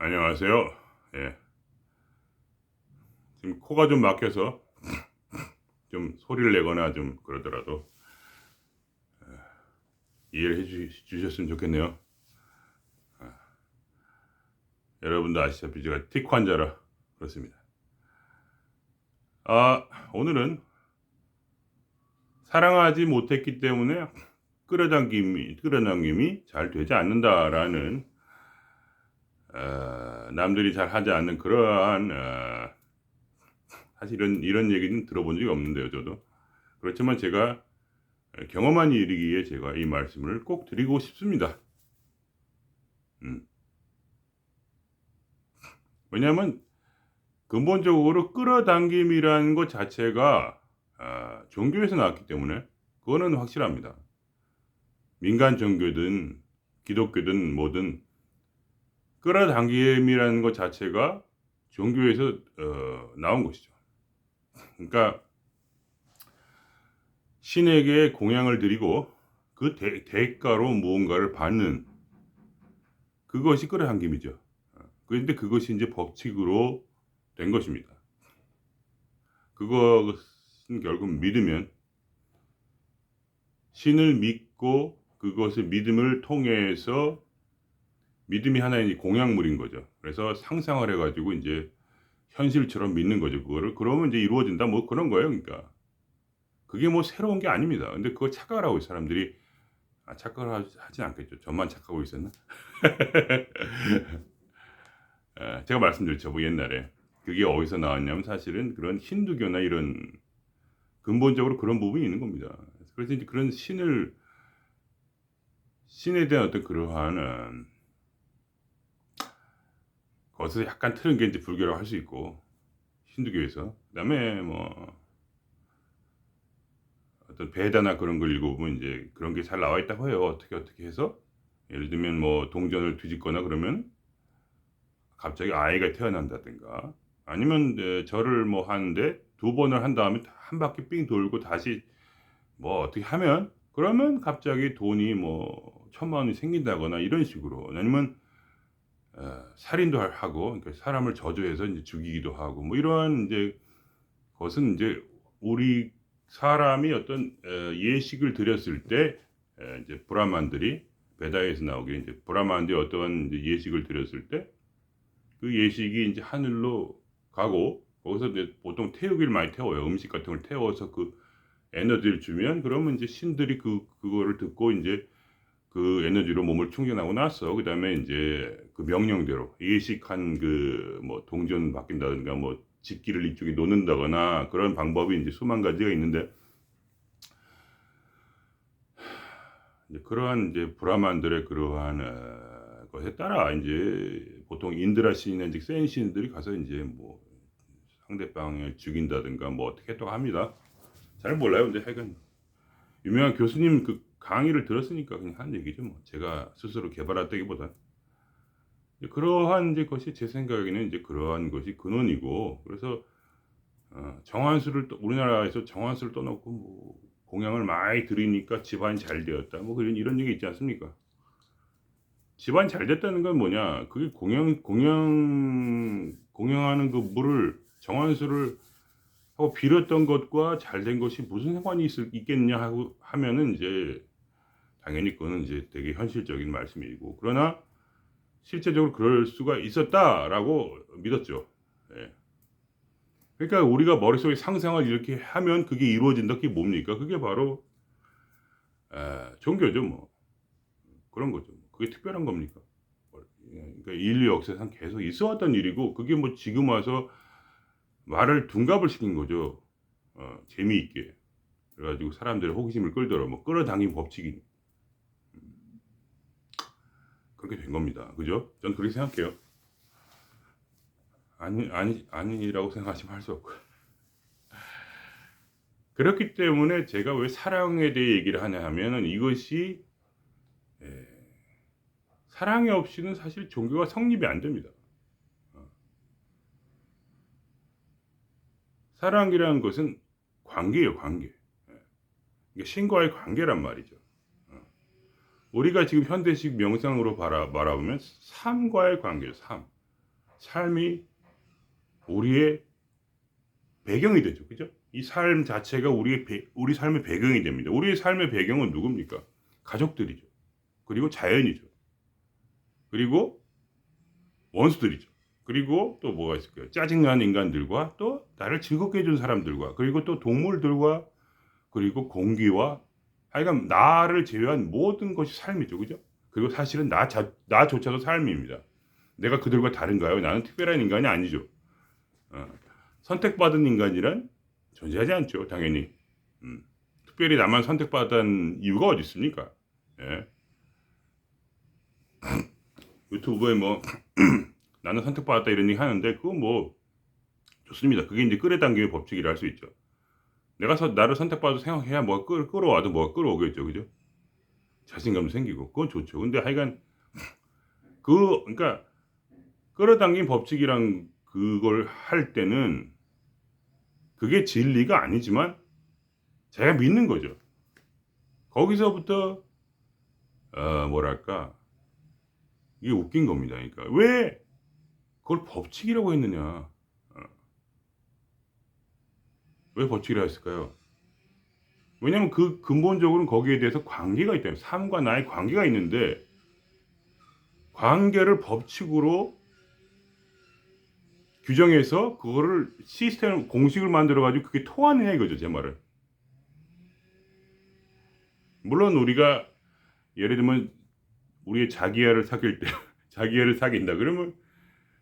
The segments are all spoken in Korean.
안녕하세요. 예. 지금 코가 좀 막혀서 좀 소리를 내거나 좀 그러더라도 이해를 주셨으면 좋겠네요. 여러분도 아시다시피 제가 틱 환자라 그렇습니다. 오늘은 사랑하지 못했기 때문에 끌어당김이 잘 되지 않는다라는 남들이 잘 하지 않는 그러한 사실 이런 얘기는 들어본 적이 없는데요, 저도. 그렇지만 제가 경험한 일이기에 제가 이 말씀을 꼭 드리고 싶습니다. 음. 왜냐하면 근본적으로 끌어당김이라는 것 자체가 종교에서 나왔기 때문에 그거는 확실합니다. 민간 종교든 기독교든 뭐든 끌어당김이라는 것 자체가 종교에서 나온 것이죠. 그러니까 신에게 공양을 드리고 그 대가로 무언가를 받는 그것이 끌어당김이죠. 그런데 그것이 이제 법칙으로 된 것입니다. 그것은 결국 믿으면 신을 믿고 그것을 믿음을 통해서 믿음이 하나의 공약물인 거죠. 그래서 상상을 해가지고 이제 현실처럼 믿는 거죠. 그거를 그러면 이제 이루어진다 뭐 그런 거예요. 그러니까 그게 뭐 새로운 게 아닙니다. 근데 그거 착각하고 사람들이 착각을 하진 않겠죠. 저만 착각하고 있었나? 제가 말씀드렸죠. 뭐 옛날에 그게 어디서 나왔냐면 사실은 그런 힌두교나 이런 근본적으로 그런 부분이 있는 겁니다. 그래서 이제 그런 신에 대한 어떤 그러한 거기서 약간 틀은 게 이제 불교라고 할 수 있고 힌두교에서 그다음에 뭐 어떤 베다나 그런 걸 읽어보면 이제 그런 게 잘 나와 있다고 해요. 어떻게 해서 예를 들면 뭐 동전을 뒤집거나 그러면 갑자기 아이가 태어난다든가 아니면 절을 뭐 하는데 두 번을 한 다음에 한 바퀴 삥 돌고 다시 뭐 어떻게 하면 그러면 갑자기 돈이 뭐 1,000,000원이 생긴다거나 이런 식으로 아니면 살인도 하고 그러니까 사람을 저주해서 이제 죽이기도 하고 뭐 이러한 이제 것은 이제 우리 사람이 어떤 예식을 드렸을 때 이제 브라만들이 베다에서 나오기에 이제 브라만들이 어떠한 이제 예식을 드렸을 때 그 예식이 이제 하늘로 가고 거기서 이제 보통 태우기를 많이 태워요. 음식 같은 걸 태워서 그 에너지를 주면 그러면 이제 신들이 그거를 듣고 이제 그 에너지로 몸을 충전하고 나서 그다음에 이제 그 명령대로 예식한 그 뭐 동전 바뀐다든가 뭐 집기를 이쪽에 놓는다거나 그런 방법이 이제 수만 가지가 있는데 이제 그러한 이제 브라만들의 그러한 것에 따라 이제 보통 인드라 신이나 이제 센 신들이 가서 이제 뭐 상대방을 죽인다든가 뭐 어떻게 또 합니다. 잘 몰라요. 근데 하여간 유명한 교수님 그 강의를 들었으니까 그냥 한 얘기죠 뭐. 제가 스스로 개발했다기보다 그러한 이제 것이 제 생각에는 이제 그러한 것이 근원이고 그래서 정한수를 또 우리나라에서 정한수를 떠놓고 뭐 공양을 많이 들이니까 집안이 잘 되었다 뭐 그런 이런 얘기 있지 않습니까? 집안이 잘 됐다는 건 뭐냐? 그게 공양하는 그 물을 정한수를 하고 빌었던 것과 잘 된 것이 무슨 상관이 있겠냐 하고 하면은 이제 당연히 그거는 이제 되게 현실적인 말씀이고 그러나 실제적으로 그럴 수가 있었다라고 믿었죠. 예. 그러니까 우리가 머릿속에 상상을 이렇게 하면 그게 이루어진다. 그게 뭡니까? 그게 바로 종교죠, 뭐. 그런 거죠. 그게 특별한 겁니까? 예, 그러니까 인류 역사상 계속 있어 왔던 일이고 그게 뭐 지금 와서 말을 둔갑을 시킨 거죠. 재미있게. 그래 가지고 사람들의 호기심을 끌더라. 뭐 끌어당긴 법칙이 그렇게 된 겁니다. 그죠? 전 그렇게 생각해요. 아니라고 생각하시면 할 수 없고요. 그렇기 때문에 제가 왜 사랑에 대해 얘기를 하냐 하면은 이것이 예, 사랑이 없이는 사실 종교가 성립이 안 됩니다. 어. 사랑이라는 것은 관계예요, 관계. 예. 이게 신과의 관계란 말이죠. 어. 우리가 지금 현대식 명상으로 바라보면 삶과의 관계예요, 삶. 삶이 우리의 배경이 되죠. 그죠? 이 삶 자체가 우리 삶의 배경이 됩니다. 우리의 삶의 배경은 누굽니까? 가족들이죠. 그리고 자연이죠. 그리고 원수들이죠. 그리고 또 뭐가 있을까요? 짜증나는 인간들과 또 나를 즐겁게 해준 사람들과 그리고 또 동물들과 그리고 공기와 하여간 나를 제외한 모든 것이 삶이죠. 그죠? 그리고 사실은 나조차도 삶입니다. 내가 그들과 다른가요? 나는 특별한 인간이 아니죠. 어, 선택받은 인간이란 존재하지 않죠. 당연히. 특별히 나만 선택받은 이유가 어디 있습니까? 예. 유튜브에 뭐 나는 선택받았다 이런 얘기 하는데 그거 뭐 좋습니다. 그게 이제 끌어당김의 법칙이라 할 수 있죠. 내가 나를 선택받아도 생각해야 뭐가 끌어와도 뭐가 끌어오겠죠. 그죠? 자신감도 생기고 그건 좋죠. 근데 하여간 그러니까 끌어당긴 법칙이랑 그걸 할 때는 그게 진리가 아니지만 제가 믿는 거죠. 거기서부터 뭐랄까 이게 웃긴 겁니다. 그러니까 왜 그걸 법칙이라고 했느냐? 왜 법칙이라 했을까요? 왜냐면 그 근본적으로는 거기에 대해서 관계가 있다면 삶과 나의 관계가 있는데 관계를 법칙으로 규정해서 그거를 시스템 공식을 만들어 가지고 그게 통하느냐 이거죠. 제 말은. 물론 우리가 예를 들면 우리의 자기야를 사귈 때 자기야를 사귄다 그러면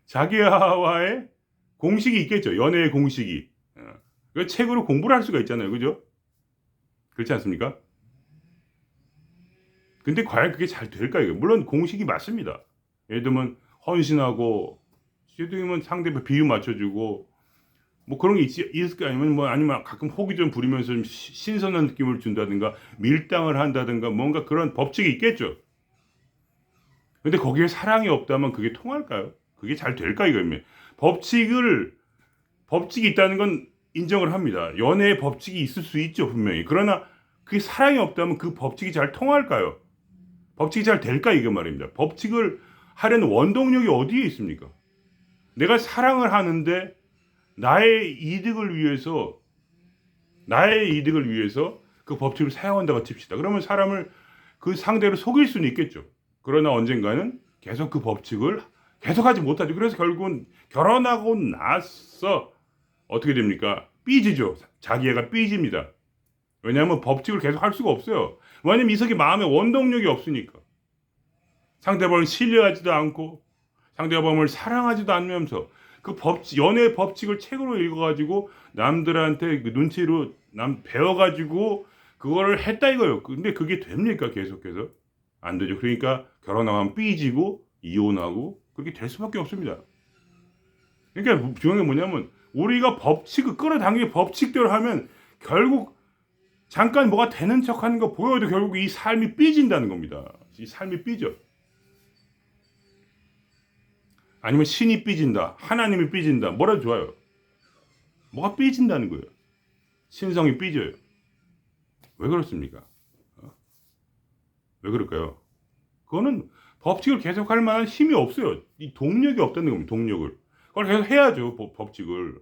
자기야와의 공식이 있겠죠. 연애의 공식이. 그 책으로 공부를 할 수가 있잖아요. 그죠? 그렇지 않습니까? 근데 과연 그게 잘 될까요? 물론 공식이 맞습니다. 예를 들면 헌신하고 시드면 상대방 비유 맞춰주고 뭐 그런 게 있을까 아니면 가끔 호기 좀 부리면서 좀 신선한 느낌을 준다든가 밀당을 한다든가 뭔가 그런 법칙이 있겠죠. 근데 거기에 사랑이 없다면 그게 통할까요? 그게 잘 될까 이거면 법칙이 있다는 건 인정을 합니다. 연애의 법칙이 있을 수 있죠 분명히. 그러나 그게 사랑이 없다면 그 법칙이 잘 통할까요? 법칙이 잘 될까 이게 말입니다. 법칙을 하려는 원동력이 어디에 있습니까? 내가 사랑을 하는데 나의 이득을 위해서 그 법칙을 사용한다고 칩시다. 그러면 사람을 그 상대를 속일 수는 있겠죠. 그러나 언젠가는 계속 그 법칙을 계속하지 못하죠. 그래서 결국은 결혼하고 나서 어떻게 됩니까? 삐지죠. 자기애가 삐집니다. 왜냐하면 법칙을 계속 할 수가 없어요. 왜냐하면 이 속에 마음에 원동력이 없으니까. 상대방을 신뢰하지도 않고 상대방을 사랑하지도 않으면서 그 연애 법칙을 책으로 읽어가지고 남들한테 그 눈치로 배워가지고 그거를 했다 이거예요. 근데 그게 됩니까? 계속해서 안 되죠. 그러니까 결혼하면 삐지고 이혼하고 그렇게 될 수밖에 없습니다. 그러니까 중요한 게 뭐냐면 우리가 법칙을 끌어당기게 법칙대로 하면 결국 잠깐 뭐가 되는 척하는 거 보여도 결국 이 삶이 삐진다는 겁니다. 이 삶이 삐져. 아니면 신이 삐진다. 하나님이 삐진다. 뭐라도 좋아요. 뭐가 삐진다는 거예요. 신성이 삐져요. 왜 그렇습니까? 왜 그럴까요? 그거는 법칙을 계속할 만한 힘이 없어요. 이 동력이 없다는 겁니다. 동력을. 그걸 계속 해야죠. 법칙을.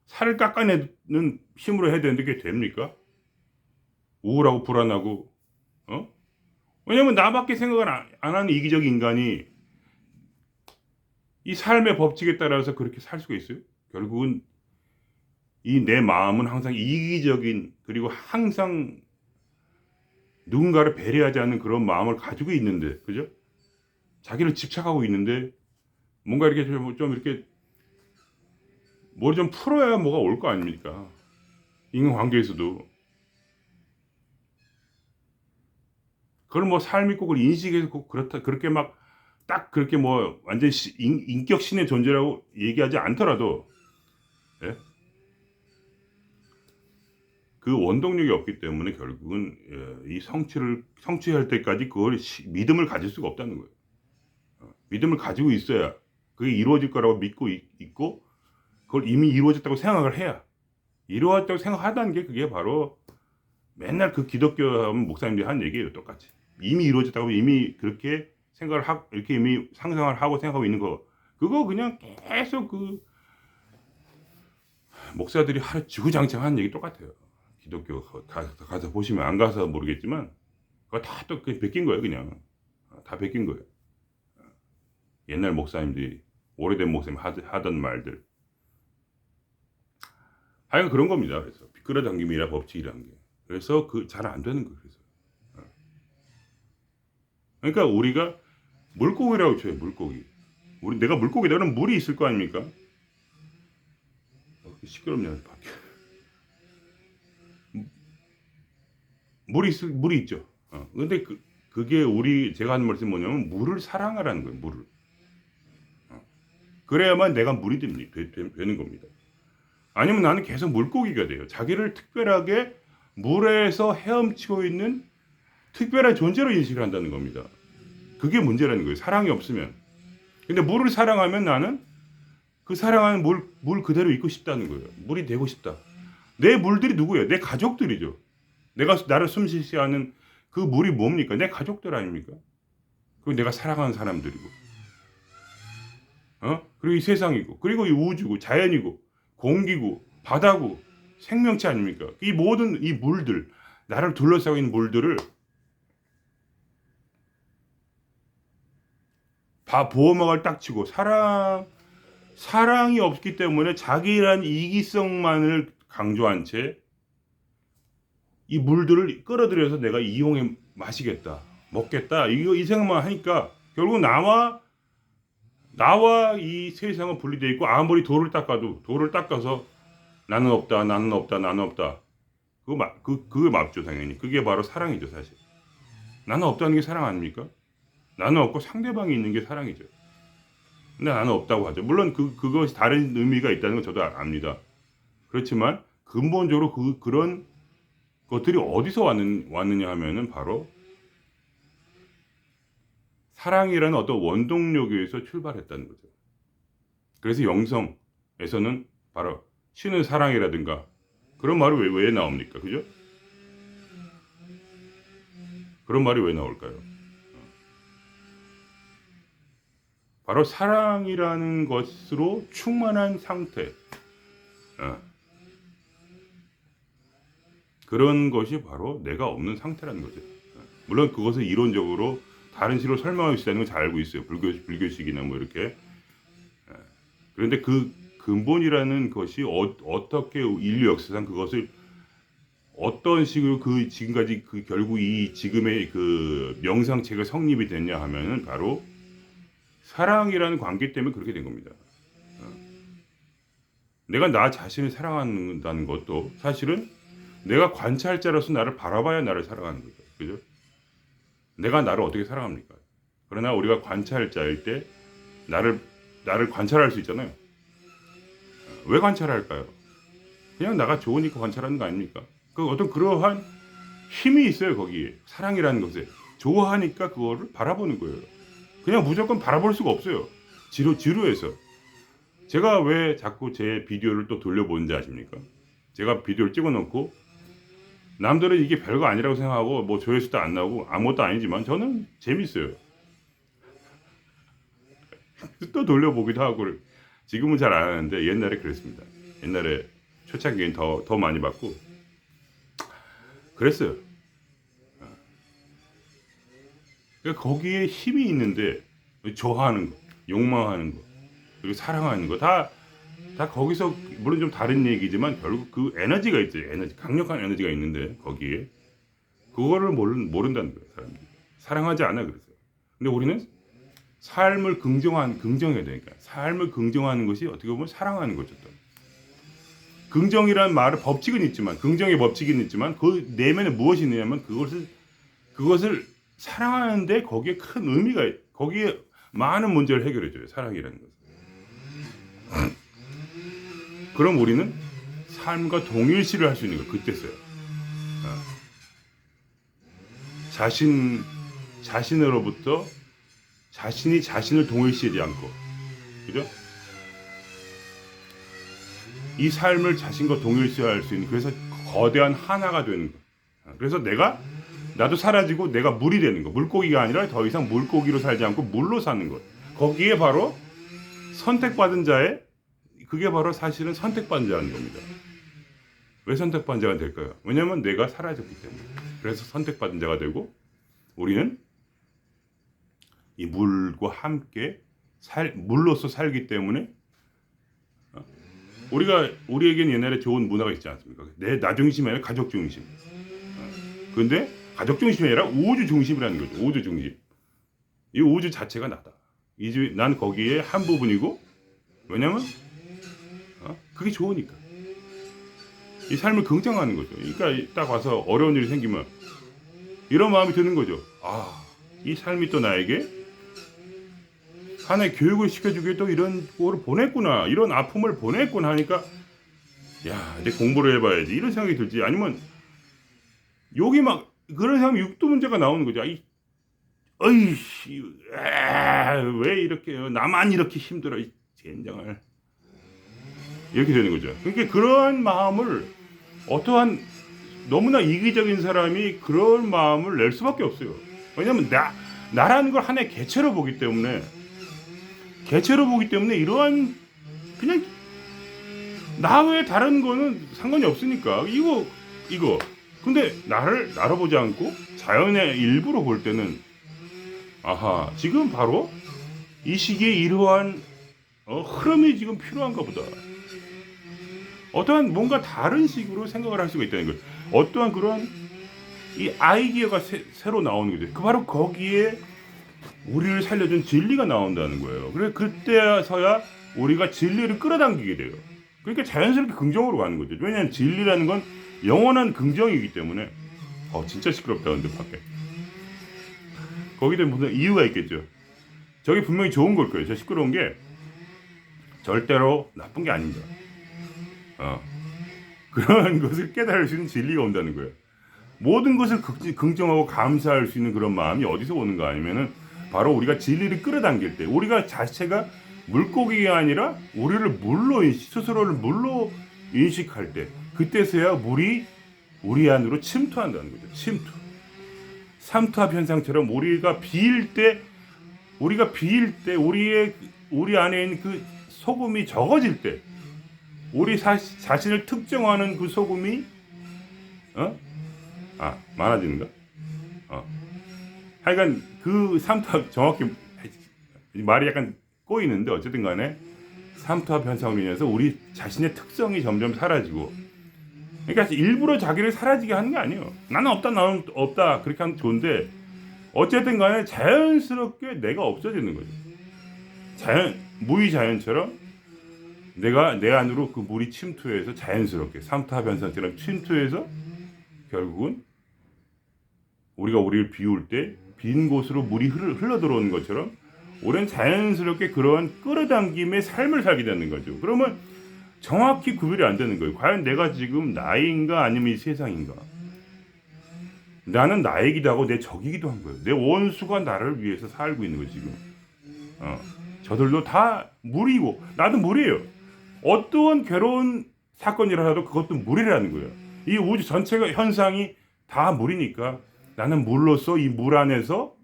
살을 깎아내는 힘으로 해야 되는데 그게 됩니까? 우울하고 불안하고 왜냐면 나밖에 생각을 안 하는 이기적인 인간이 이 삶의 법칙에 따라서 그렇게 살 수가 있어요? 결국은 이 내 마음은 항상 이기적인 그리고 항상 누군가를 배려하지 않는 그런 마음을 가지고 있는데 그죠? 자기를 집착하고 있는데 뭔가 이렇게 좀 이렇게 뭘 좀 풀어야 뭐가 올 거 아닙니까? 인간관계에서도 그걸 뭐 삶이 꼭 인식해서 꼭 그렇다 그렇게 막 딱 그렇게 뭐 완전 인격 신의 존재라고 얘기하지 않더라도 예? 그 원동력이 없기 때문에 결국은 이 성취할 때까지 그걸 믿음을 가질 수가 없다는 거예요. 믿음을 가지고 있어야 그게 이루어질 거라고 믿고 있고 그걸 이미 이루어졌다고 생각을 해야 이루어졌다고 생각하다는 게 그게 바로 맨날 그 기독교 목사님들이 하는 얘기예요. 똑같이 이미 이루어졌다고 이미 그렇게 생각을 하고 이렇게 이미 상상을 하고 생각하고 있는 거 그거 그냥 계속 그 목사들이 하루 주구장창 얘기 똑같아요. 기독교 가서 보시면, 안 가서 모르겠지만 그거 다 또 베낀 거예요. 그냥 다 베낀 거예요. 옛날 목사님들이, 오래된 목사님 하던 말들. 하여간 그런 겁니다. 그래서 끌어당김이라 법칙이라는 게. 그래서 그 잘 안 되는 거예요. 그래서. 그러니까 우리가 물고기라고 쳐요. 물고기. 내가 물고기다 그러면 물이 있을 거 아닙니까? 시끄럽냐 밖에. 물이 있죠. 근데 그게 제가 하는 말씀이 뭐냐면, 물을 사랑하라는 거예요. 물을. 그래야만 내가 물이 되는 겁니다. 아니면 나는 계속 물고기가 돼요. 자기를 특별하게 물에서 헤엄치고 있는 특별한 존재로 인식을 한다는 겁니다. 그게 문제라는 거예요. 사랑이 없으면. 근데 물을 사랑하면 나는 그 사랑하는 물 그대로 있고 싶다는 거예요. 물이 되고 싶다. 내 물들이 누구예요? 내 가족들이죠. 나를 숨쉬게 하는 그 물이 뭡니까? 내 가족들 아닙니까? 그리고 내가 사랑하는 사람들이고, 그리고 이 세상이고, 그리고 이 우주고, 자연이고, 공기고, 바다고, 생명체 아닙니까? 이 모든 이 물들, 나를 둘러싸고 있는 물들을 보호막을 딱 치고, 사랑이 없기 때문에 자기란 이기성만을 강조한 채 이 물들을 끌어들여서 내가 이용해 마시겠다, 먹겠다, 이 생각만 하니까 결국 나와 이 세상은 분리되어 있고, 아무리 돌을 닦아서 나는 없다. 그거 맞죠, 당연히. 그게 바로 사랑이죠, 사실. 나는 없다는 게 사랑 아닙니까? 나는 없고 상대방이 있는 게 사랑이죠. 근데 나는 없다고 하죠. 물론 그것이 다른 의미가 있다는 건 저도 압니다. 그렇지만 근본적으로 그런 것들이 어디서 왔느냐 하면은 바로 사랑이라는 어떤 원동력에서 출발했다는 거죠. 그래서 영성에서는 바로 신은 사랑이라든가 그런 말이 왜 나옵니까? 그죠? 그런 말이 왜 나올까요? 바로 사랑이라는 것으로 충만한 상태. 그런 것이 바로 내가 없는 상태라는 거죠. 물론 그것을 이론적으로 다른 식으로 설명할 수 있다는 건 잘 알고 있어요. 불교식이나 뭐 이렇게. 그런데 그 근본이라는 것이 어떻게 인류 역사상 그것을 어떤 식으로 지금까지 결국 이 지금의 그 명상체가 성립이 됐냐 하면은 바로 사랑이라는 관계 때문에 그렇게 된 겁니다. 내가 나 자신을 사랑한다는 것도 사실은 내가 관찰자로서 나를 바라봐야 나를 사랑하는 거죠. 그죠? 내가 나를 어떻게 사랑합니까? 그러나 우리가 관찰자일 때 나를 관찰할 수 있잖아요. 왜 관찰할까요? 그냥 나가 좋으니까 관찰하는 거 아닙니까? 어떤 그러한 힘이 있어요, 거기에. 사랑이라는 것에. 좋아하니까 그거를 바라보는 거예요. 그냥 무조건 바라볼 수가 없어요. 지루해서. 제가 왜 자꾸 제 비디오를 또 돌려보는지 아십니까? 제가 비디오를 찍어놓고 남들은 이게 별거 아니라고 생각하고 뭐 조회수도 안 나오고 아무것도 아니지만 저는 재밌어요. 또 돌려보기도 하고. 지금은 잘 안 하는데 옛날에 그랬습니다. 옛날에 초창기엔 더 많이 봤고 그랬어요. 그러니까 거기에 힘이 있는데 좋아하는 거, 욕망하는 거, 그리고 사랑하는 거 다 거기서 물론 좀 다른 얘기지만 결국 그 에너지가 있죠. 강력한 에너지가 있는데 거기에 그거를 모른다는 거예요. 사람들이. 사랑하지 않아 그래서. 근데 우리는 삶을 긍정해야 되니까. 삶을 긍정하는 것이 어떻게 보면 사랑하는 거죠. 또. 긍정이라는 말은 법칙은 있지만, 긍정의 법칙은 있지만 그 내면에 무엇이 있느냐면 그것을 사랑하는데 거기에 큰 의미가, 거기에 많은 문제를 해결해줘요. 사랑이라는 것은. 그럼 우리는 삶과 동일시를 할 수 있는 거예요. 그때서요. 자신으로부터 자신이 자신을 동일시하지 않고, 그죠? 이 삶을 자신과 동일시할 수 있는, 그래서 거대한 하나가 되는 거. 그래서 나도 사라지고 내가 물이 되는 거. 물고기가 아니라 더 이상 물고기로 살지 않고 물로 사는 것. 거기에 바로 선택받은 자의 그게 바로 사실은 선택받은 자라는 겁니다. 왜 선택받은 자가 될까요? 왜냐하면 내가 사라졌기 때문에. 그래서 선택받은 자가 되고 우리는 이 물과 함께 물로서 살기 때문에 우리에겐 옛날에 좋은 문화가 있지 않습니까? 나 중심이 아니라 가족 중심. 근데 가족 중심이 아니라 우주 중심이라는 거죠. 우주 중심. 이 우주 자체가 나다. 난 거기에 한 부분이고 왜냐면 그게 좋으니까. 이 삶을 긍정하는 거죠. 그러니까 딱 와서 어려운 일이 생기면 이런 마음이 드는 거죠. 이 삶이 또 나에게 하나의 교육을 시켜주기에 또 이런 거를 보냈구나. 이런 아픔을 보냈구나 하니까 이제 공부를 해봐야지. 이런 생각이 들지. 아니면 여기 막 그런 사람 육두 문제가 나오는 거죠. 왜 이렇게 나만 이렇게 힘들어. 젠장을. 이렇게 되는 거죠. 그러니까 그런 마음을 어떠한 너무나 이기적인 사람이 그런 마음을 낼 수밖에 없어요. 왜냐하면 나라는 걸 하나의 개체로 보기 때문에 이러한 그냥 나 외에 다른 거는 상관이 없으니까 이거 근데 나로 보지 않고 자연의 일부로 볼 때는 지금 바로 이 시기에 이러한 흐름이 지금 필요한가 보다. 어떠한 뭔가 다른 식으로 생각을 할 수가 있다는 거예요. 어떠한 그런 이 아이디어가 새로 나오는 거죠. 바로 거기에 우리를 살려준 진리가 나온다는 거예요. 그래 그때서야 우리가 진리를 끌어당기게 돼요. 그러니까 자연스럽게 긍정으로 가는 거죠. 왜냐하면 진리라는 건 영원한 긍정이기 때문에 진짜 시끄럽다 근데 밖에 거기에 무슨 이유가 있겠죠. 저게 분명히 좋은 걸 거예요. 저 시끄러운 게 절대로 나쁜 게 아닙니다. 그런 것을 깨달을 수 있는 진리가 온다는 거예요. 모든 것을 긍정하고 감사할 수 있는 그런 마음이 어디서 오는가 아니면은 바로 우리가 진리를 끌어당길 때 우리가 자체가 물고기가 아니라 우리를 스스로를 물로 인식할 때 그때서야 물이 우리 안으로 침투한다는 거죠. 삼투압 현상처럼 우리가 비일 때 우리 안에 있는 그 소금이 적어질 때 우리 자신을 특정하는 그 소금이 많아지는가? 하여간 그 삼투압 정확히 말이 약간 꼬이는데 어쨌든 간에 삼투압 현상으로 인해서 우리 자신의 특성이 점점 사라지고 그러니까 일부러 자기를 사라지게 하는 게 아니에요. 나는 없다 그렇게 하면 좋은데 어쨌든 간에 자연스럽게 내가 없어지는 거죠. 무의자연처럼 내가 내 안으로 그 물이 침투해서 자연스럽게 삼투압 현상처럼 침투해서 결국은 우리를 비울 때 빈 곳으로 물이 흘러 들어오는 것처럼 우리는 자연스럽게 그러한 끌어당김의 삶을 살게 되는 거죠. 그러면 정확히 구별이 안 되는 거예요. 과연 내가 지금 나인가 아니면 이 세상인가? 나는 나이기도 하고 내 적이기도 한 거예요. 내 원수가 나를 위해서 살고 있는 거예요 지금. 저들도 다 물이고 나도 물이에요. 어떠한 괴로운 사건이라도 그것도 물이라는 거예요. 이 우주 전체가 현상이 다 물이니까 나는 물로서 이 물 안에서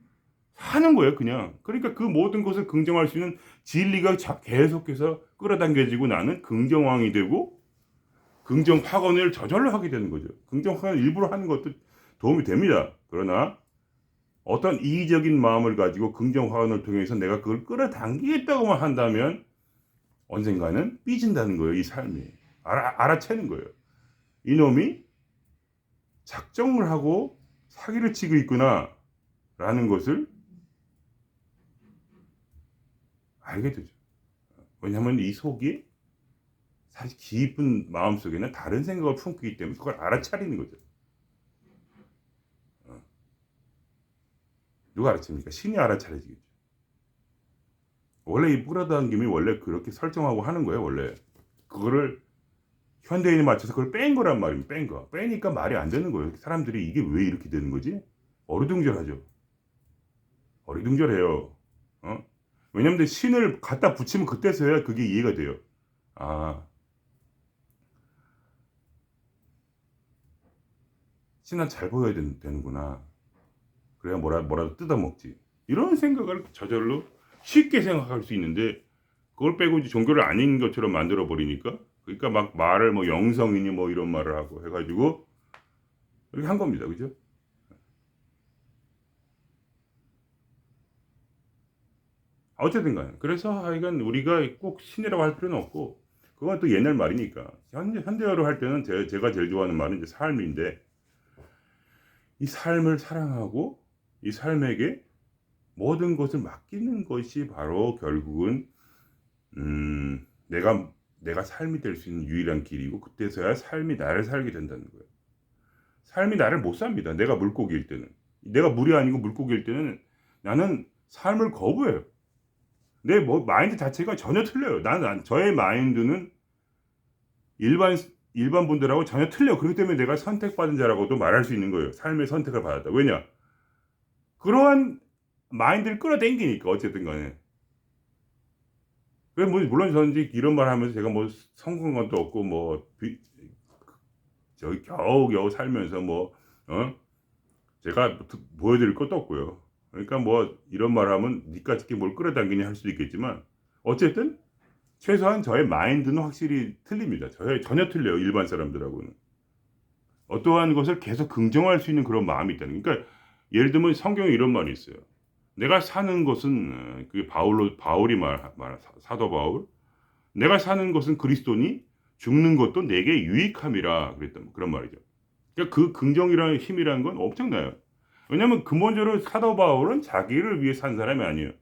사는 거예요 그냥. 그러니까 그 모든 것을 긍정할 수 있는 진리가 계속해서 끌어당겨지고 나는 긍정왕이 되고 긍정 확언을 저절로 하게 되는 거죠. 긍정 확언을 일부러 하는 것도 도움이 됩니다. 그러나 어떤 이기적인 마음을 가지고 긍정 확언을 통해서 내가 그걸 끌어당기겠다고만 한다면 언젠가는 삐진다는 거예요. 이 삶이. 알아채는 거예요. 이놈이 작정을 하고 사기를 치고 있구나 라는 것을 알게 되죠. 왜냐하면 이 속이 사실 깊은 마음속에는 다른 생각을 품기 때문에 그걸 알아차리는 거죠. 누가 알아챕니까? 신이 알아차려지겠죠. 원래 이 끌어당김이 원래 그렇게 설정하고 하는 거예요. 원래 그거를 현대인에 맞춰서 그걸 뺀 거란 말입니다. 뺀 거. 빼니까 말이 안 되는 거예요. 사람들이 이게 왜 이렇게 되는 거지? 어리둥절하죠. 어리둥절해요. 왜냐면 신을 갖다 붙이면 그때서야 그게 이해가 돼요. 신은 잘 보여야 되는구나. 그래야 뭐라도 뜯어먹지. 이런 생각을 저절로 쉽게 생각할 수 있는데 그걸 빼고 이제 종교를 아닌 것처럼 만들어 버리니까, 그러니까 막 말을 뭐 영성이니 뭐 이런 말을 하고 해가지고 이렇게 한 겁니다, 그죠? 어쨌든간에 그래서 하여간 우리가 꼭 신이라고 할 필요는 없고, 그건 또 옛날 말이니까. 현대어로 할 때는 제가 제일 좋아하는 말은 이제 삶인데, 이 삶을 사랑하고 이 삶에게 모든 것을 맡기는 것이 바로 결국은 내가 삶이 될 수 있는 유일한 길이고, 그때서야 삶이 나를 살게 된다는 거예요. 삶이 나를 못 삽니다. 내가 물고기일 때는, 내가 물이 아니고 물고기일 때는 나는 삶을 거부해요. 내 뭐 마인드 자체가 전혀 틀려요. 저의 마인드는 일반 일반 분들하고 전혀 틀려. 그렇기 때문에 내가 선택받은 자라고도 말할 수 있는 거예요. 삶의 선택을 받았다. 왜냐? 그러한 마인드를 끌어당기니까 어쨌든 간에. 그래 뭐 물론 저는 이제 이런 말 하면서 제가 뭐 성공한 것도 없고 뭐 저기 겨우겨우 살면서 뭐 제가 보여드릴 것도 없고요. 그러니까 뭐 이런 말 하면 니까짓게 뭘 끌어당기냐 할 수도 있겠지만, 어쨌든 최소한 저의 마인드는 확실히 틀립니다. 전혀 틀려요. 일반 사람들하고는. 어떠한 것을 계속 긍정할 수 있는 그런 마음이 있다는. 그러니까 예를 들면 성경에 이런 말이 있어요. 내가 사는 것은 그 바울이 사도 바울. 내가 사는 것은 그리스도니 죽는 것도 내게 유익함이라 그랬던 그런 말이죠. 그러니까 그 긍정이라는 힘이라는 건 엄청나요. 왜냐하면 근본적으로 사도 바울은 자기를 위해 산 사람이 아니에요.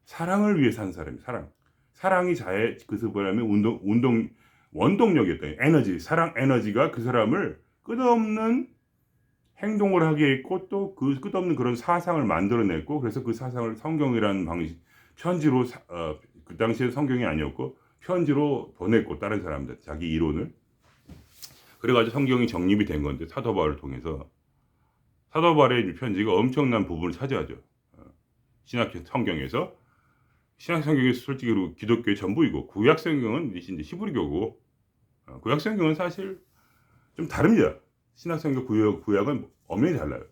사랑을 위해 산 사람이. 사랑이 자의 그것을 뭐냐면 원동력이었다. 에너지, 사랑 에너지가 그 사람을 끝없는 행동을 하게 했고, 또 그 끝없는 그런 사상을 만들어냈고, 그래서 그 사상을 성경이라는 방식, 편지로 그 당시에 성경이 아니었고 편지로 보냈고, 다른 사람들 자기 이론을. 그래가지고 성경이 정립이 된 건데, 사도 바울을 통해서. 사도 바울의 편지가 엄청난 부분을 차지하죠. 신약 성경에서. 신약 성경에서 솔직히 기독교의 전부이고, 구약 성경은 이제 히브리교고, 구약 성경은 사실 좀 다릅니다. 신약 성경 구약은 엄연히 달라요.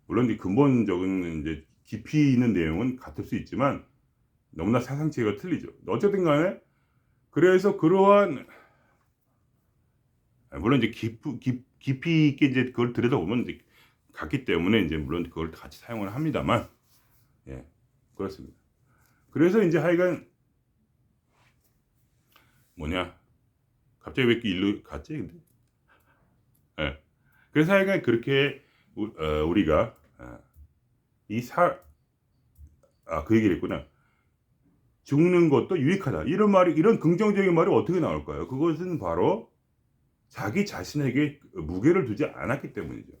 물론 이 근본적인 이제 깊이 있는 내용은 같을 수 있지만 너무나 사상체가 틀리죠. 어쨌든 간에 그래서 그러한, 물론 이제 깊이 있게 이제 그걸 들여다보면 이제 같기 때문에 이제 물론 그걸 같이 사용을 합니다만, 예, 그렇습니다. 그래서 이제 하여간 갑자기 왜 이렇게 일로 갔지? 근데 예. 그래서 하여간 그렇게 우리가 그 얘기를 했구나. 죽는 것도 유익하다. 이런 긍정적인 말이 어떻게 나올까요? 그것은 바로 자기 자신에게 무게를 두지 않았기 때문이죠.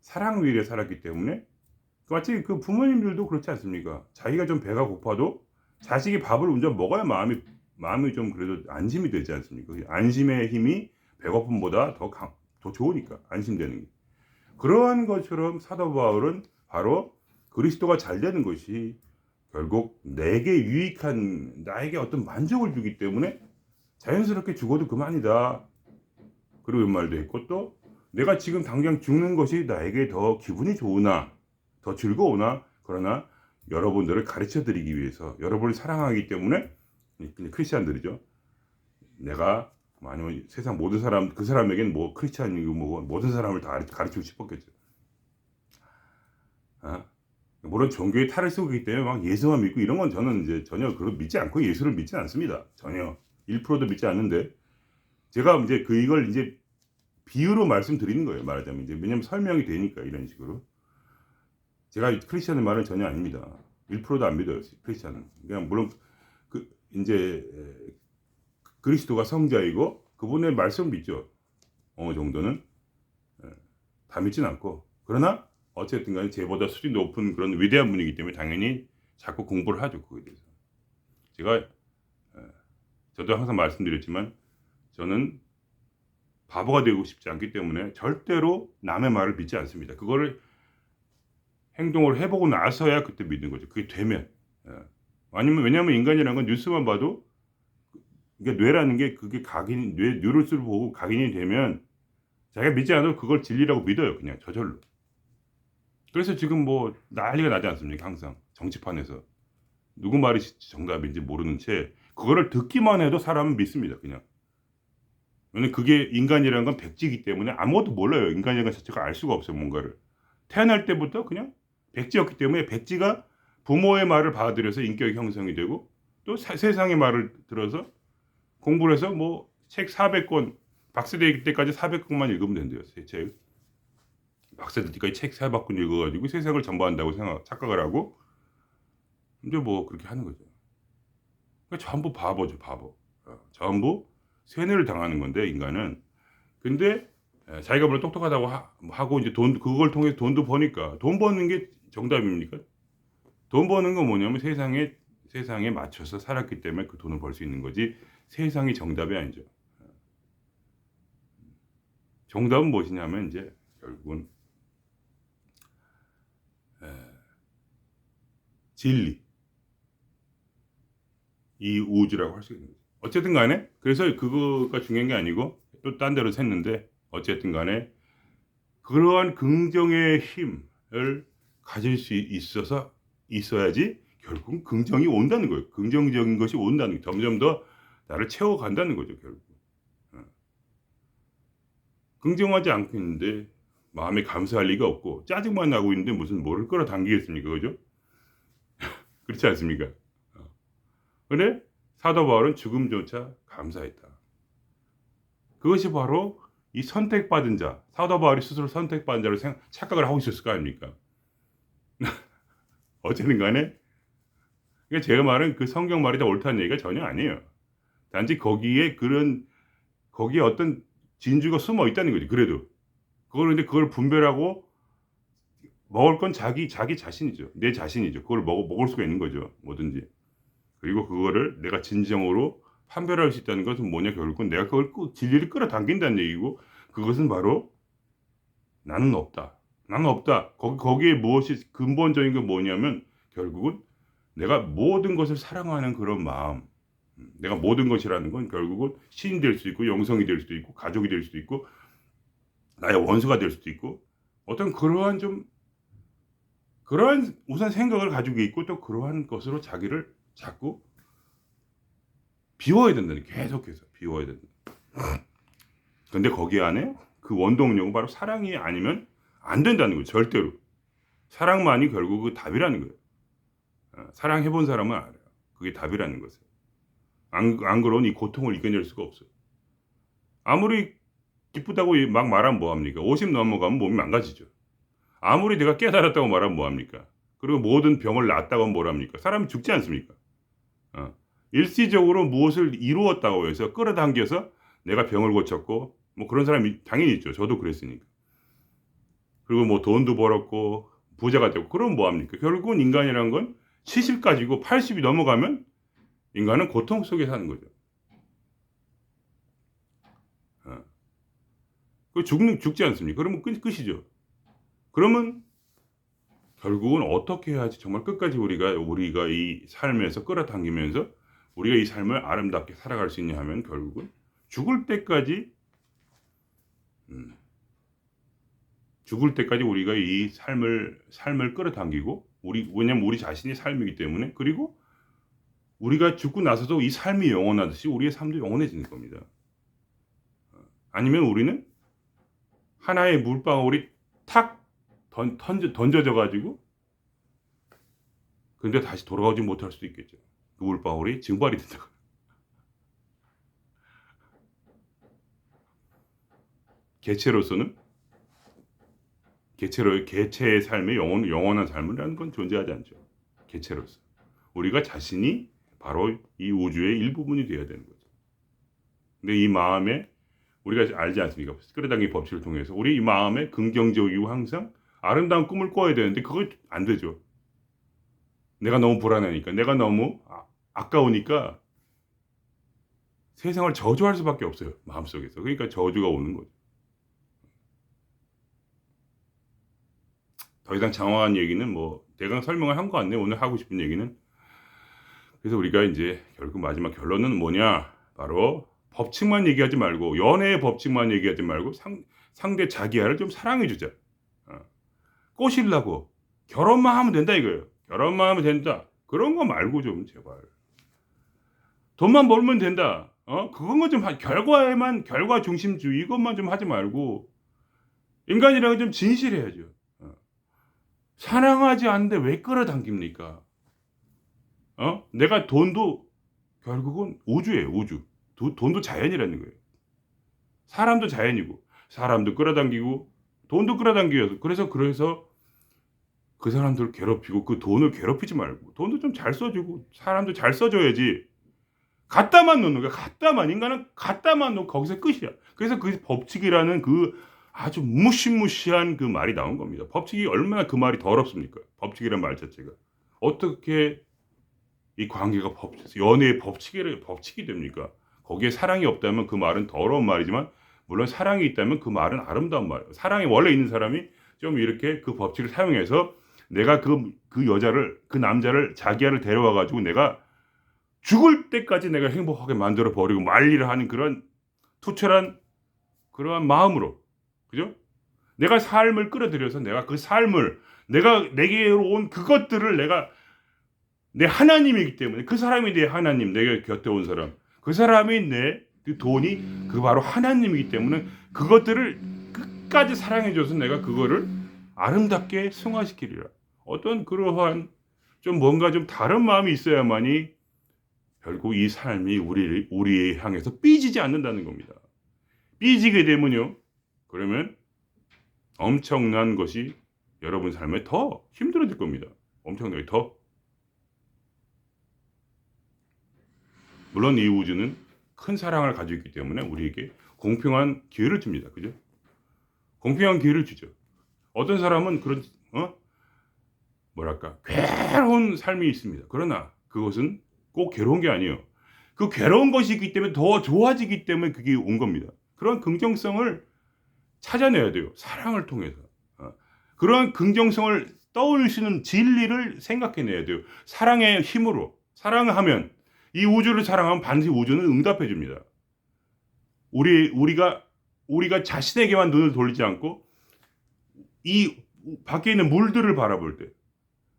사랑 위에 살았기 때문에. 마치 그 부모님들도 그렇지 않습니까? 자기가 좀 배가 고파도 자식이 밥을 먼저 먹어야 마음이 좀 그래도 안심이 되지 않습니까? 안심의 힘이 배고픔보다 더 좋으니까, 안심되는 게. 그러한 것처럼 사도 바울은 바로 그리스도가 잘 되는 것이 결국 내게 유익한, 나에게 어떤 만족을 주기 때문에 자연스럽게 죽어도 그만이다. 그리고 이런 말도 했고, 또 내가 지금 당장 죽는 것이 나에게 더 기분이 좋으나 더 즐거우나, 그러나 여러분들을 가르쳐 드리기 위해서, 여러분을 사랑하기 때문에, 크리스찬들이죠. 내가 아니면 세상 모든 사람, 그 사람에겐 뭐 크리스찬이고 뭐 모든 사람을 다 가르치고 싶었겠죠. 물론 종교에 탈을 쓰고 있기 때문에 막 예수만 믿고 이런 건 저는 이제 전혀 그걸 믿지 않고 예수를 믿지 않습니다. 전혀 1%도 믿지 않는데, 제가 이제 이걸 이제 비유로 말씀드리는 거예요. 말하자면 이제, 왜냐면 설명이 되니까 이런 식으로. 제가 크리스찬의 말은 전혀 아닙니다. 1%도 안 믿어요. 크리스찬은. 그냥 물론 이제 그리스도가 성자이고 그분의 말씀 믿죠. 어느 정도는. 다 믿진 않고. 그러나 어쨌든 간에 제보다 수준이 높은 그런 위대한 분이기 때문에 당연히 자꾸 공부를 하죠. 그거에 대해서. 제가 저도 항상 말씀드렸지만, 저는 바보가 되고 싶지 않기 때문에 절대로 남의 말을 믿지 않습니다. 그거를 행동을 해보고 나서야 그때 믿는 거죠. 그게 되면. 아니면, 왜냐하면 인간이라는 건 뉴스만 봐도, 그러니까 뇌라는 게 그게 뉴로스를 보고 각인이 되면 자기가 믿지 않아도 그걸 진리라고 믿어요. 그냥 저절로. 그래서 지금 뭐 난리가 나지 않습니까? 항상 정치판에서. 누구 말이 정답인지 모르는 채 그거를 듣기만 해도 사람은 믿습니다. 그냥. 왜냐면 그게 인간이라는 건 백지이기 때문에 아무것도 몰라요. 인간이라는 것 자체가 알 수가 없어요. 뭔가를. 태어날 때부터 그냥 백지였기 때문에 백지가 부모의 말을 받아들여서 인격이 형성이 되고 또 세상의 말을 들어서 공부를 해서 뭐 책 400권 박사될 때까지 400권만 읽으면 된대요. 책. 박사될 때까지 책 400권 읽어가지고 세상을 전부한다고 착각을 하고 이제 뭐 그렇게 하는 거죠. 그러니까 전부 바보죠, 바보. 전부 세뇌를 당하는 건데 인간은. 근데 자기가 물론 똑똑하다고 하고 이제 그걸 통해서 돈도 버니까 돈 버는 게 정답입니까? 돈 버는 건 뭐냐면 세상에 맞춰서 살았기 때문에 그 돈을 벌 수 있는 거지 세상이 정답이 아니죠. 정답은 무엇이냐면 이제 결국은 진리, 이 우주라고 할 수 있는 거죠. 어쨌든 간에 그래서 그거가 중요한 게 아니고 또 딴 데로 샜는데 어쨌든 간에 그러한 긍정의 힘을 가질 수 있어야지 결국 긍정이 온다는 거예요. 긍정적인 것이 온다는 게 점점 더 나를 채워간다는 거죠. 결국. 긍정하지 않고 있는데 마음에 감사할 리가 없고 짜증만 나고 있는데 무슨 뭐를 끌어당기겠습니까? 그죠? 그렇지 않습니까? 그래 사도 바울은 죽음조차 감사했다. 그것이 바로 이 선택받은 자, 사도 바울이 스스로 선택받은 자로 착각을 하고 있었을 거 아닙니까? 어쨌든 간에 그러니까 제가 말은 그 성경 말이 다 옳다는 얘기가 전혀 아니에요. 단지 거기에 어떤 진주가 숨어 있다는 거지. 그래도 근데 그걸 분별하고 먹을 건 자기 자신이죠. 내 자신이죠. 그걸 먹을 수가 있는 거죠. 뭐든지. 그리고 그거를 내가 진정으로 판별할 수 있다는 것은 뭐냐, 결국은 내가 그걸 진리를 끌어당긴다는 얘기고, 그것은 바로 나는 없다. 나는 없다. 거기에 무엇이 근본적인 건 뭐냐면 결국은 내가 모든 것을 사랑하는 그런 마음. 내가 모든 것이라는 건 결국은 신이 될 수도 있고 영성이 될 수도 있고 가족이 될 수도 있고 나의 원수가 될 수도 있고 어떤 그러한 우선 생각을 가지고 있고 또 그러한 것으로 자기를 자꾸 비워야 된다는, 계속해서 비워야 된다. 근데 거기 안에 그 원동력은 바로 사랑이 아니면 안 된다는 거예요. 절대로. 사랑만이 결국 그 답이라는 거예요. 사랑해본 사람은 알아요. 그게 답이라는 것을. 안 그러니 이 고통을 이겨낼 수가 없어요. 아무리 기쁘다고 막 말하면 뭐합니까? 50 넘어가면 몸이 망가지죠. 아무리 내가 깨달았다고 말하면 뭐합니까? 그리고 모든 병을 낫다고 하면 뭐랍니까? 사람이 죽지 않습니까? 일시적으로 무엇을 이루었다고 해서 끌어당겨서 내가 병을 고쳤고 뭐 그런 사람이 당연히 있죠. 저도 그랬으니까. 그리고 뭐 돈도 벌었고 부자가 되고 그러면 뭐합니까? 결국은 인간이란 건 70까지고 80이 넘어가면 인간은 고통 속에 사는 거죠. 죽지 않습니까? 그러면 끝이죠. 그러면 결국은 어떻게 해야지 정말 끝까지 우리가 이 삶에서 끌어당기면서 우리가 이 삶을 아름답게 살아갈 수 있냐 하면 결국은 죽을 때까지 우리가 이 삶을 끌어당기고 왜냐면 우리 자신이 삶이기 때문에, 그리고 우리가 죽고 나서도 이 삶이 영원하듯이 우리의 삶도 영원해지는 겁니다. 아니면 우리는 하나의 물방울이 탁 던져져 가지고 근데 다시 돌아오지 못할 수도 있겠죠. 그 물방울이 증발이 된다고. 개체로서는 개체의 삶의 영원한 삶이라는 건 존재하지 않죠. 개체로서. 우리가 자신이 바로 이 우주의 일부분이 되어야 되는 거죠. 근데 이 마음에 우리가 알지 않습니까? 끌어당기기 법칙을 통해서 우리 이 마음에 긍정적이고 항상 아름다운 꿈을 꿔야 되는데 그거 안 되죠. 내가 너무 불안하니까, 내가 너무 아까우니까 세상을 저주할 수밖에 없어요. 마음속에서. 그러니까 저주가 오는 거죠. 더 이상 장황한 얘기는 뭐 대강 설명을 한 것 같네요. 오늘 하고 싶은 얘기는. 그래서 우리가 이제 결국 마지막 결론은 뭐냐? 바로 법칙만 얘기하지 말고, 연애의 법칙만 얘기하지 말고 상대 자기야를 좀 사랑해 주자. 꼬시려고 결혼만 하면 된다 이거예요. 결혼만 하면 된다. 그런 거 말고 좀 제발. 돈만 벌면 된다. 그런 거 좀 결과 중심주의 이것만 좀 하지 말고 인간이랑은 좀 진실해야죠. 사랑하지 않는데 왜 끌어당깁니까? 내가 돈도 결국은 우주예요, 우주. 돈도 자연이라는 거예요. 사람도 자연이고, 사람도 끌어당기고, 돈도 끌어당겨요. 그래서 그 사람들을 괴롭히고 그 돈을 괴롭히지 말고 돈도 좀 잘 써주고 사람도 잘 써줘야지. 갖다만 놓는 거야. 인간은 갖다만 놓고 거기서 끝이야. 그래서 그 법칙이라는 그 아주 무시무시한 그 말이 나온 겁니다. 법칙이 얼마나 그 말이 더럽습니까? 법칙이라는 말 자체가. 어떻게 이 관계가 연애의 법칙이 됩니까? 거기에 사랑이 없다면 그 말은 더러운 말이지만 물론 사랑이 있다면 그 말은 아름다운 말이에요. 사랑이 원래 있는 사람이 좀 이렇게 그 법칙을 사용해서 내가 그 여자를 그 남자를 자기야를 데려와 가지고 내가 죽을 때까지 내가 행복하게 만들어 버리고 말리를 하는 그런 투철한 그러한 마음으로 그죠? 내가 삶을 끌어들여서 내가 그 삶을 내가 내게로 온 그것들을 내가 내 하나님이기 때문에 그 사람이 내 하나님 내게 곁에 온 사람 그 사람이 그 돈이 그 바로 하나님이기 때문에 그것들을 끝까지 사랑해줘서 내가 그거를 아름답게 승화시키리라. 어떤 그러한 좀 뭔가 좀 다른 마음이 있어야만이 결국 이 삶이 우리에 향해서 삐지지 않는다는 겁니다. 삐지게 되면요. 그러면 엄청난 것이 여러분 삶에 더 힘들어질 겁니다. 엄청나게 더. 물론 이 우주는 큰 사랑을 가지고 있기 때문에 우리에게 공평한 기회를 줍니다. 그죠? 공평한 기회를 주죠. 어떤 사람은 그런 뭐랄까 괴로운 삶이 있습니다. 그러나 그것은 꼭 괴로운 게 아니에요. 그 괴로운 것이 있기 때문에 더 좋아지기 때문에 그게 온 겁니다. 그런 긍정성을 찾아내야 돼요. 사랑을 통해서. 그런 긍정성을 떠올리시는 진리를 생각해내야 돼요. 사랑의 힘으로. 사랑하면 이 우주를 사랑하면 반드시 우주는 응답해 줍니다. 우리가 자신에게만 눈을 돌리지 않고 이 밖에 있는 물들을 바라볼 때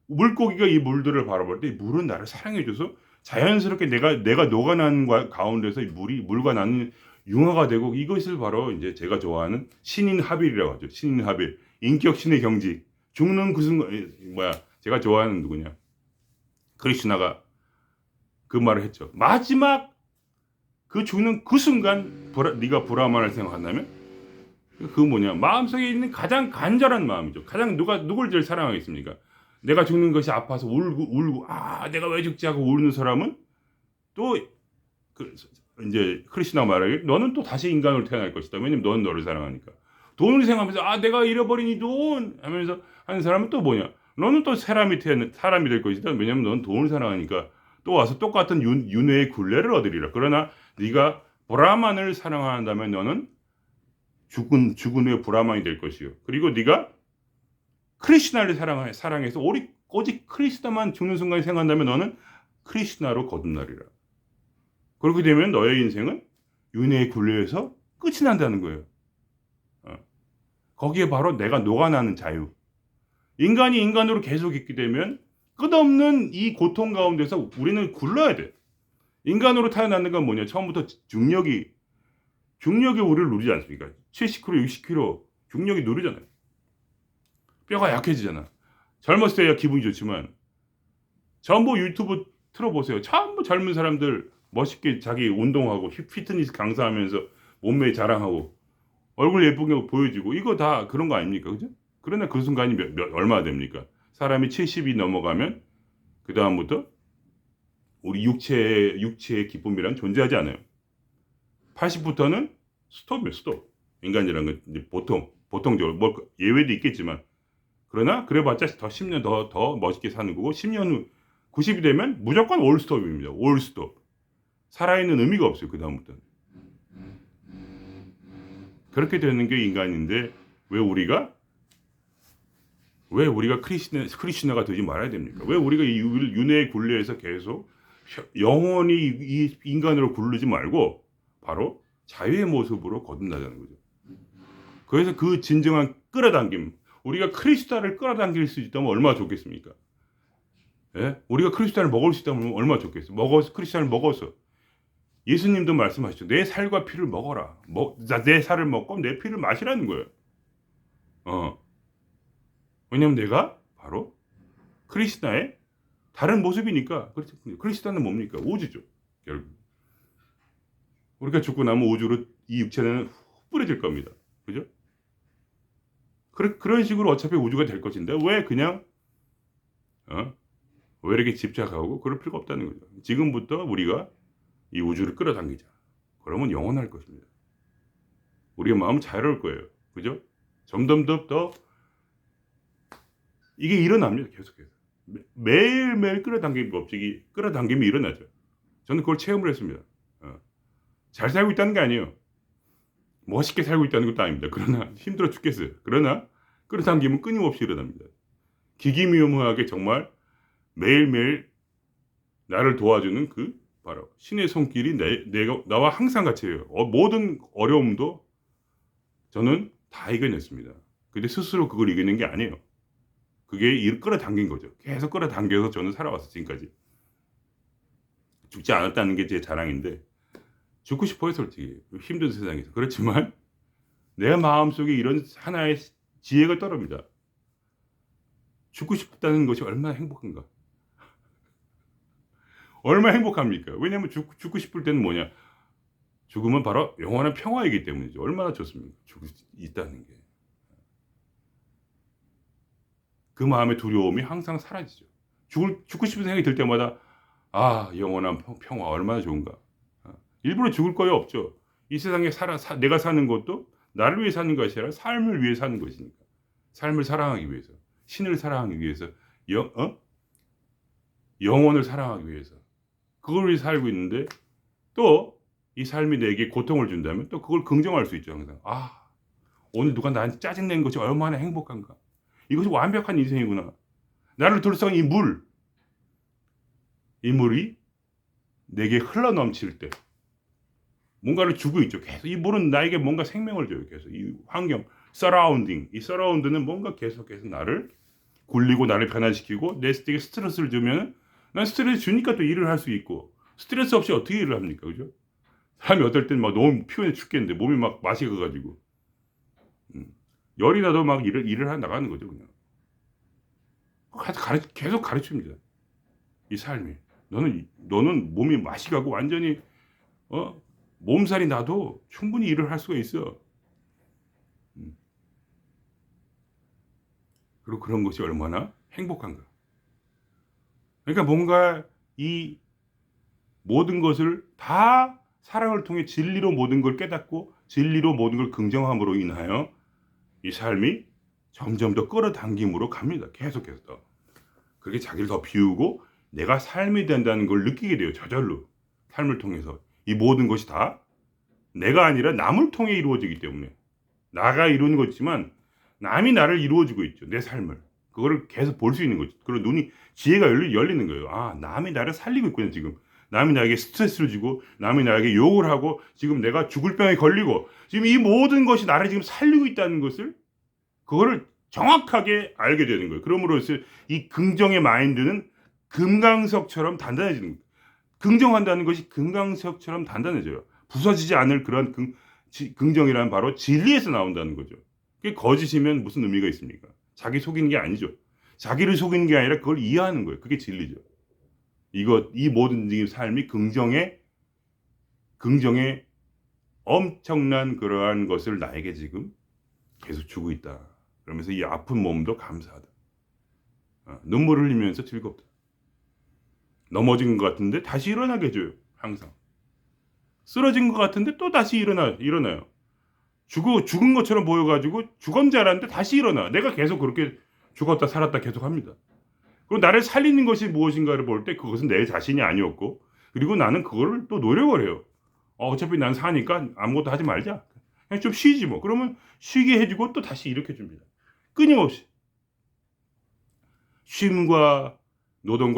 물고기가 이 물들을 바라볼 때 물은 나를 사랑해줘서 자연스럽게 내가 녹아난 가운데서 물과 나는 융화가 되고 이것을 바로 이제 제가 좋아하는 신인 하빌이라고 하죠. 신인 하빌. 인격 신의 경지. 죽는 그 순간 제가 좋아하는 누구냐? 크리슈나가 그 말을 했죠. 마지막 그 죽는 그 순간 네가 브라만을 생각한다면 그 마음속에 있는 가장 간절한 마음이죠. 가장 누굴 제일 사랑하겠습니까? 내가 죽는 것이 아파서 울고 내가 왜 죽지 하고 우는 사람은 또 이제 크리스나 말하길 너는 또 다시 인간으로 태어날 것이다. 왜냐면 너는 너를 사랑하니까. 돈을 생각하면서 내가 잃어버린 이 돈 하면서 하는 사람은 또 너는 또 사람이 될 것이다. 왜냐면 너는 돈을 사랑하니까 또 와서 똑같은 윤회의 굴레를 얻으리라. 그러나 네가 브라만을 사랑한다면 너는 죽은 후에 브라만이 될 것이요. 그리고 네가 크리스나를 사랑해서 오직 크리스나만 죽는 순간에 생각한다면 너는 크리스나로 거듭나리라. 그렇게 되면 너의 인생은 윤회의 굴레에서 끝이 난다는 거예요. 거기에 바로 내가 녹아나는 자유. 인간이 인간으로 계속 있게 되면 끝없는 이 고통 가운데서 우리는 굴러야 돼. 인간으로 태어나는 건 뭐냐? 처음부터 중력이 우리를 누리지 않습니까? 70kg, 60kg 중력이 누르잖아요. 뼈가 약해지잖아. 젊었을 때야 기분이 좋지만 전부 유튜브 틀어보세요. 전부 젊은 사람들 멋있게 자기 운동하고 피트니스 강사하면서 몸매 자랑하고 얼굴 예쁘게 보여주고 이거 다 그런 거 아닙니까? 그죠? 그러나 그 순간이 얼마나 됩니까? 사람이 70이 넘어가면 그 다음부터 우리 육체의 기쁨이란 존재하지 않아요. 80부터는 스톱이에요. 스톱. 인간이라는 건 이제 보통적으로 예외도 있겠지만 그러나 그래봤자 더 10년 더 멋있게 사는 거고 10년 후 90이 되면 무조건 올스톱입니다. 올스톱. 살아있는 의미가 없어요. 그 다음부터는. 그렇게 되는 게 인간인데 왜 우리가 크리스나가 되지 말아야 됩니까? 왜 우리가 이 윤회의 굴레에서 계속 영원히 이 인간으로 굴르지 말고 바로 자유의 모습으로 거듭나자는 거죠. 그래서 그 진정한 끌어당김 우리가 크리스나를 끌어당길 수 있다면 얼마나 좋겠습니까? 예? 우리가 크리스찬을 먹을 수 있다면 얼마나 좋겠어. 먹어서 크리스찬을 먹어서 예수님도 말씀하시죠. 내 살과 피를 먹어라. 내 살을 먹고 내 피를 마시라는 거예요. 왜냐면 내가 바로 크리스나의 다른 모습이니까. 크리스나는 뭡니까? 우주죠. 결국 우리가 죽고 나면 우주로 이 육체는 뿌려질 겁니다. 그죠? 그런 식으로 어차피 우주가 될 것인데 왜 그냥 왜 이렇게 집착하고 그럴 필요가 없다는 거죠. 지금부터 우리가 이 우주를 끌어당기자. 그러면 영원할 것입니다. 우리의 마음은 자유로울 거예요. 그죠? 점점 더 이게 일어납니다. 계속해서. 매일매일 끌어당김이 일어나죠. 저는 그걸 체험을 했습니다. 잘 살고 있다는 게 아니에요. 멋있게 살고 있다는 것도 아닙니다. 그러나 힘들어 죽겠어요. 그러나 끌어당김은 끊임없이 일어납니다. 기기묘묘하게 정말 매일매일 나를 도와주는 바로 신의 손길이 나와 항상 같이 해요. 모든 어려움도 저는 다 이겨냈습니다. 근데 스스로 그걸 이겨낸 게 아니에요. 그게 끌어당긴 거죠. 계속 끌어당겨서 저는 살아왔어요. 지금까지. 죽지 않았다는 게 제 자랑인데 죽고 싶어요. 솔직히. 힘든 세상에서. 그렇지만 내 마음속에 이런 하나의 지혜가 떠오릅니다. 죽고 싶다는 것이 얼마나 행복한가. 얼마나 행복합니까? 왜냐하면 죽고 싶을 때는 뭐냐. 죽음은 바로 영원한 평화이기 때문이죠. 얼마나 좋습니까? 죽을 수 있다는 게. 그 마음의 두려움이 항상 사라지죠. 죽고 싶은 생각이 들 때마다 영원한 평화 얼마나 좋은가. 일부러 죽을 거요 없죠. 이 세상에 내가 사는 것도 나를 위해 사는 것이 아니라 삶을 위해 사는 것이니까. 삶을 사랑하기 위해서. 신을 사랑하기 위해서. 영혼을 사랑하기 위해서. 그걸 위해 살고 있는데 또 이 삶이 내게 고통을 준다면 또 그걸 긍정할 수 있죠. 항상. 오늘 누가 나한테 짜증낸 것이 얼마나 행복한가. 이것이 완벽한 인생이구나. 나를 둘러싼 이 물이 내게 흘러넘칠 때 뭔가를 주고 있죠. 계속 이 물은 나에게 뭔가 생명을 줘요. 계속 이 환경, 이 서라운드는 뭔가 계속해서 나를 굴리고 나를 변화시키고 내게 스트레스를 주면 난 스트레스 주니까 또 일을 할 수 있고 스트레스 없이 어떻게 일을 합니까? 그죠? 사람이 어떨 땐 막 너무 피곤해 죽겠는데 몸이 막 맛이 가가지고 열이 나도 막 일을 하 나가는 거죠. 그냥 계속 가르칩니다. 이 삶이 너는 몸이 맛이 가고 완전히 몸살이 나도 충분히 일을 할 수가 있어. 그리고 그런 것이 얼마나 행복한가. 그러니까 뭔가 이 모든 것을 다 사랑을 통해 진리로 모든 걸 깨닫고 진리로 모든 걸 긍정함으로 인하여 이 삶이 점점 더 끌어당김으로 갑니다. 계속해서 더. 그렇게 자기를 더 비우고 내가 삶이 된다는 걸 느끼게 돼요. 저절로. 삶을 통해서. 이 모든 것이 다 내가 아니라 남을 통해 이루어지기 때문에. 나가 이루는 거지만 남이 나를 이루어주고 있죠. 내 삶을. 그거를 계속 볼 수 있는 거죠. 그런 지혜가 열리는 거예요. 남이 나를 살리고 있구나 지금. 남이 나에게 스트레스를 주고 남이 나에게 욕을 하고 지금 내가 죽을 병에 걸리고 지금 이 모든 것이 나를 지금 살리고 있다는 것을 그거를 정확하게 알게 되는 거예요. 그러므로써 이 긍정의 마인드는 금강석처럼 단단해지는 거예요. 긍정한다는 것이 금강석처럼 단단해져요. 부서지지 않을 그런 긍정이란 바로 진리에서 나온다는 거죠. 그게 거짓이면 무슨 의미가 있습니까? 자기 속이는 게 아니죠. 자기를 속이는 게 아니라 그걸 이해하는 거예요. 그게 진리죠. 이 모든 삶이 긍정의 엄청난 그러한 것을 나에게 지금 계속 주고 있다. 그러면서 이 아픈 몸도 감사하다. 눈물을 흘리면서 즐겁다. 넘어진 것 같은데 다시 일어나게 해줘요. 항상. 쓰러진 것 같은데 또 다시 일어나요. 죽은 것처럼 보여가지고 죽은 줄 알았는데 다시 일어나. 내가 계속 그렇게 죽었다 살았다 계속 합니다. 그리고 나를 살리는 것이 무엇인가를 볼 때 그것은 내 자신이 아니었고 그리고 나는 그거를 또 노력을 해요. 어차피 난 사니까 아무것도 하지 말자. 그냥 좀 쉬지 뭐. 그러면 쉬게 해주고 또 다시 일으켜줍니다. 끊임없이. 쉼과 노동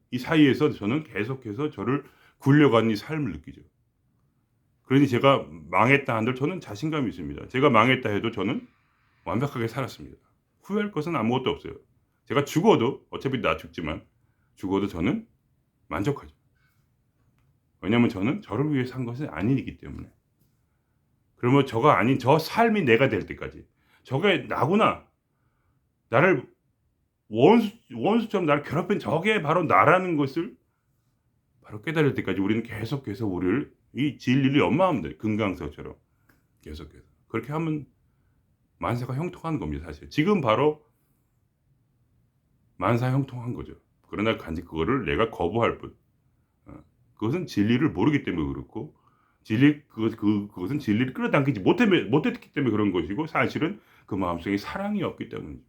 이 사이에서 저는 계속해서 저를 굴려가는 이 삶을 느끼죠. 그러니 제가 망했다 한들 저는 자신감이 있습니다. 제가 망했다 해도 저는 완벽하게 살았습니다. 후회할 것은 아무것도 없어요. 제가 죽어도 어차피 나 죽지만 죽어도 저는 만족하죠. 왜냐하면 저는 저를 위해 산 것은 아니기 때문에. 그러면 저가 아닌 저 삶이 내가 될 때까지, 저게 나구나, 나를 원수처럼 나를 괴롭힌 저게 바로 나라는 것을 바로 깨달을 때까지 우리는 계속해서 우리를 이 진리를 연마하면 돼. 금강석처럼 계속해서. 그렇게 하면 만사가 형통하는 겁니다. 사실 지금 바로 만사 형통한 거죠. 그러나 간직 그거를 내가 거부할 뿐. 그것은 진리를 모르기 때문에 그렇고, 그것은 진리를 끌어당기지 못했기 때문에 그런 것이고, 사실은 그 마음속에 사랑이 없기 때문이죠.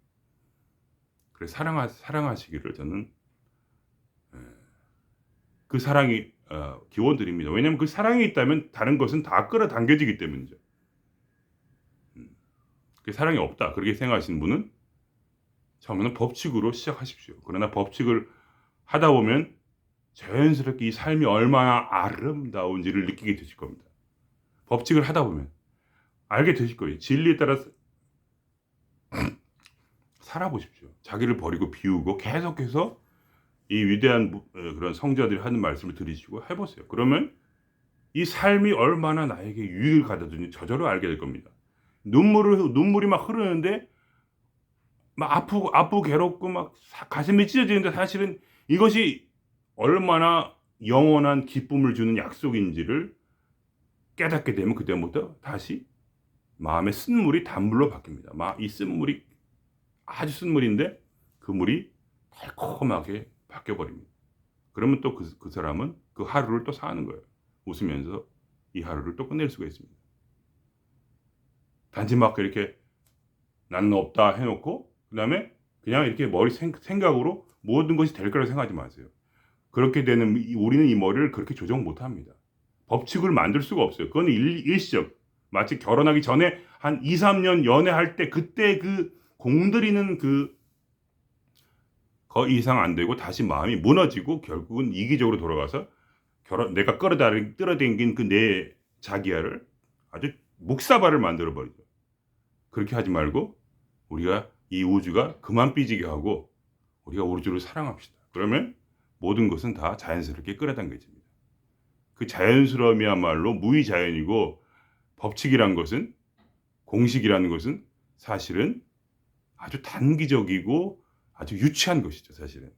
그래서 사랑하시기를 저는 그 사랑이 기원 드립니다. 왜냐하면 그 사랑이 있다면 다른 것은 다 끌어당겨지기 때문이죠. 그 사랑이 없다 그렇게 생각하시는 분은 처음에는 법칙으로 시작하십시오. 그러나 법칙을 하다 보면 자연스럽게 이 삶이 얼마나 아름다운지를 느끼게 되실 겁니다. 법칙을 하다 보면 알게 되실 거예요. 진리에 따라서 살아보십시오. 자기를 버리고 비우고 계속해서 이 위대한 그런 성자들이 하는 말씀을 들으시고 해보세요. 그러면 이 삶이 얼마나 나에게 유익을 가져주는지 저절로 알게 될 겁니다. 눈물이 막 흐르는데 막 아프고 괴롭고 막 가슴이 찢어지는데, 사실은 이것이 얼마나 영원한 기쁨을 주는 약속인지를 깨닫게 되면 그때부터 다시 마음의 쓴물이 단물로 바뀝니다. 이 쓴물이 아주 쓴물인데 그 물이 달콤하게 바뀌어버립니다. 그러면 또 그 사람은 그 하루를 또 사는 거예요. 웃으면서 이 하루를 또 끝낼 수가 있습니다. 단지 막 이렇게 나는 없다 해놓고 그 다음에 그냥 이렇게 머리 생각으로 모든 것이 될 거라고 생각하지 마세요. 그렇게 되는 우리는 이 머리를 그렇게 조정 못합니다. 법칙을 만들 수가 없어요. 그건 일시적. 마치 결혼하기 전에 한 2, 3년 연애할 때 그때 그 공들이는 그 이상 안 되고 다시 마음이 무너지고 결국은 이기적으로 돌아가서 내가 끌어당긴 그 내 자기야를 아주 묵사발을 만들어 버리죠. 그렇게 하지 말고 우리가 이 우주가 그만 삐지게 하고 우리가 우주를 사랑합시다. 그러면 모든 것은 다 자연스럽게 끌어당겨집니다. 그 자연스러움이야말로 무의자연이고, 법칙이란 것은, 공식이라는 것은 사실은 아주 단기적이고 아주 유치한 것이죠. 사실은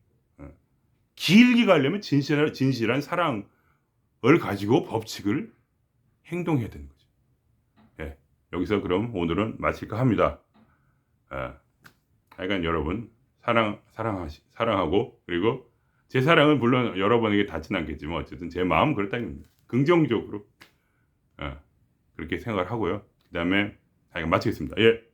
길게 가려면 진실한 사랑을 가지고 법칙을 행동해야 되는 거죠. 예, 여기서 그럼 오늘은 마칠까 합니다. 하여간 여러분 사랑하고, 그리고 제 사랑은 물론 여러분에게 닿지는 않겠지만 어쨌든 제 마음은 그렇다는 겁니다. 긍정적으로 그렇게 생각을 하고요. 그 다음에 하여간 마치겠습니다. 예.